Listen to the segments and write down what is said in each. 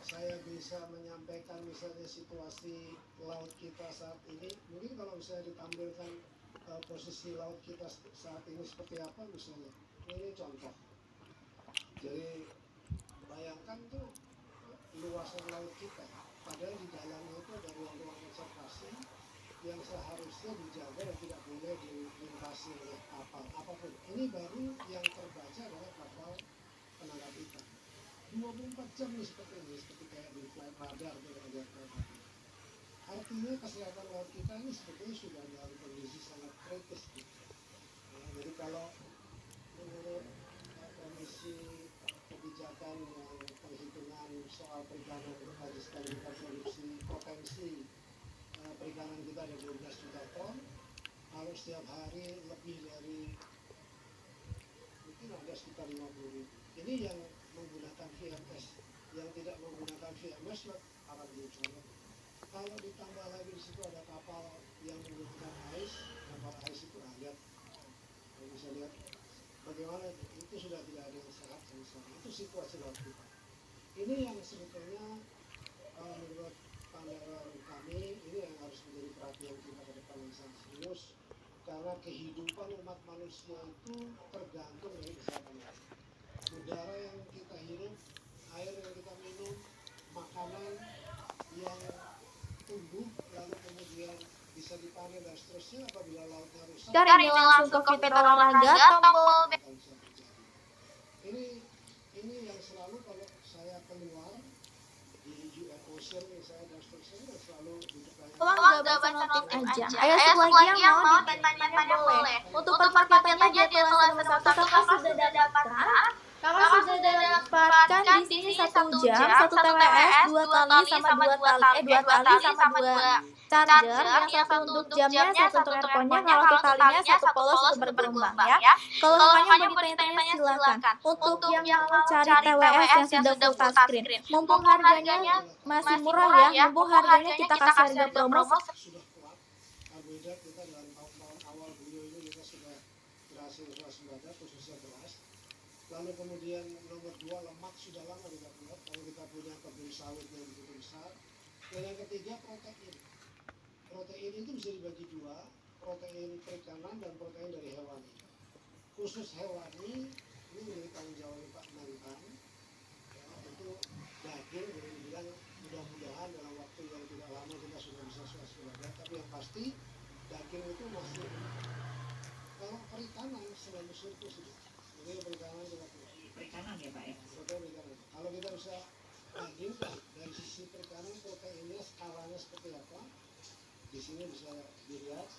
saya bisa menyampaikan misalnya situasi laut kita saat ini, mungkin kalau misalnya ditampilkan posisi laut kita saat ini seperti apa misalnya. Ini contoh. Jadi bayangkan tuh luasan laut kita, padahal di dalamnya itu ada ruang-ruang konservasi yang seharusnya dijaga dan tidak boleh dilintasi oleh kapal apapun. Ini baru yang terbaca adalah kapal penangkap ikan. 24 jam nih seperti ini, seperti kayak di flight radar tuh ada kereta. Artinya kesehatan laut kita ini sebetulnya sudah dalam kondisi sangat kritis. Gitu. Nah, jadi kalau menurut kondisi kebijakan yang perhitungan soal perikanan tadi sekali kita produksi potensi perikanan kita ada 12 juta ton, kalau setiap hari lebih dari mungkin ada sekitar 50.000. Ini yang menggunakan VMS, yang tidak menggunakan VMS akan diucapkan. Kalau ditambah lagi di situ ada kapal yang menggunakan ais, kapal ais itu ada, kalau bisa lihat bagaimana itu sudah tidak ada yang sehat sama sekali. Itu situasi laut kita. Ini yang sebetulnya menurut pandangan kami ini yang harus menjadi perhatian kita ke depan yang sangat serius, karena kehidupan umat manusia itu tergantung dari kesehatan laut. Udara yang kita hirup, air yang kita minum, makanan yang tumbuh lalu kemudian bisa dipanen dan seterusnya, apabila lautnya rusak. Sekarang ini langsung ke fitur olahraga tombol. Ini yang selalu kalau saya keluar di UN Ocean saya dan seterusnya selalu ditanya. Uang gak baca notif aja. Ayo sebagian yang mau ditanya boleh. Untuk perpaketannya dia telah satu kakak sudah dapatkan. Kakak sudah dapatkan di sini 1 jam, 1 TWS, 2 tali sama 2 tali sama 2 charger, yang satu untuk jamnya, satu untuk earphone-nya, kalau untuk talinya satu polos untuk bergelombang ya. Kalau semuanya mau ditanya silakan. Untuk yang mau cari TWS yang sudah full touchscreen, mumpung harganya masih murah ya, mumpung harganya kita kasih harga promo. Sudah kuat, karbohidrat kita dalam tahun-tahun awal dulu ini kita sudah berhasil swasembada khususnya beras. Lalu kemudian nomor 2 lemak sudah lama kita buat, kalau kita punya kebun sawit yang begitu besar. Dan yang ketiga protein. Protein itu bisa dibagi 2, protein perikanan dan protein dari hewani. Khusus hewani ini menjadi tanggung jawab Pak Mentan. Ya, itu daging boleh dibilang mudah-mudahan dalam waktu yang tidak lama kita sudah bisa swasembada. Tapi yang pasti daging itu masih, kalau perikanan selalu surplus itu. Jadi perikanan kita punya. Perikanan ya Pak ya? Perikanan. Kalau kita bisa bandingkan dari sisi perikanan proteinnya skalanya seperti apa, di sini bisa dilihat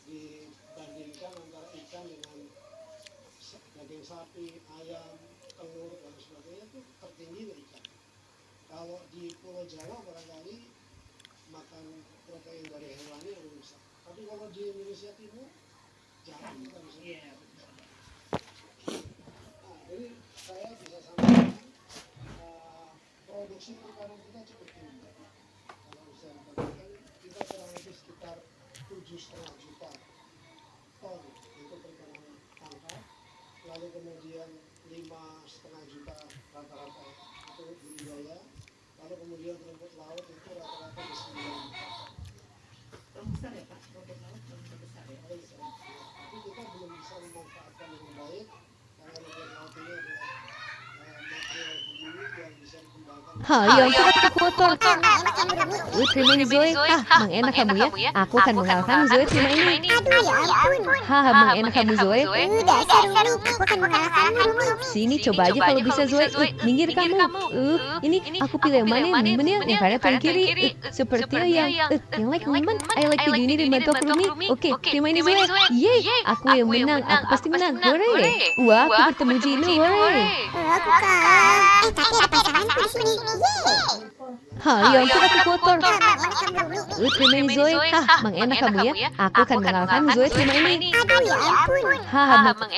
dibandingkan antara ikan dengan daging sapi, ayam, telur dan sebagainya itu tertinggi dari ikan. Kalau di Pulau Jawa barangkali makan protein dari hewani yang lebih besar. Tapi kalau di Indonesia Timur jarang kita bisa. Nah, jadi saya bisa sampaikan produksi perikanan kita cukup tinggi. Kalau bisa dikatakan kita kurang lebih sekitar 7,5 juta ton itu perikanan tangkap, lalu kemudian 5,5 juta rata-rata itu budidaya, lalu kemudian rumput laut itu rata-rata di 9 juta. Belum besar ya Pak, rumput laut belum besar ya? Tapi kita belum bisa memanfaatkan dengan baik karena rumput laut ini adalah material bumi yang bisa dikembangkan. Yang kita kotor. Terima ini Zoe. Mang enak kamu ya. Aku akan mengalahkan Zoe terima ini. Aduh ya ampun. Mang enak kamu Zoe. Dasar Rumi, aku akan mengalahkanmu Rumi. Sini coba aja kalau bisa Zoe. Minggir kamu. Ini aku pilih yang mana? Yang kanan atau yang kiri? Sepertinya yang like Miman. I like video ini dan bantu aku Rumi. Oke, terima ini Zoe. Yeay, aku yang menang. Aku pasti menang. Hore. Wah, aku bertemu Gino. Hore. Aku kalah. Tapi ada pasanganku di sini. Yeay. Yang aku kotor. Terima ini Zoe. Mang enak kamu ya. Aku akan mengalahkan Zoe terima ini. Aduh ya ampun. Mang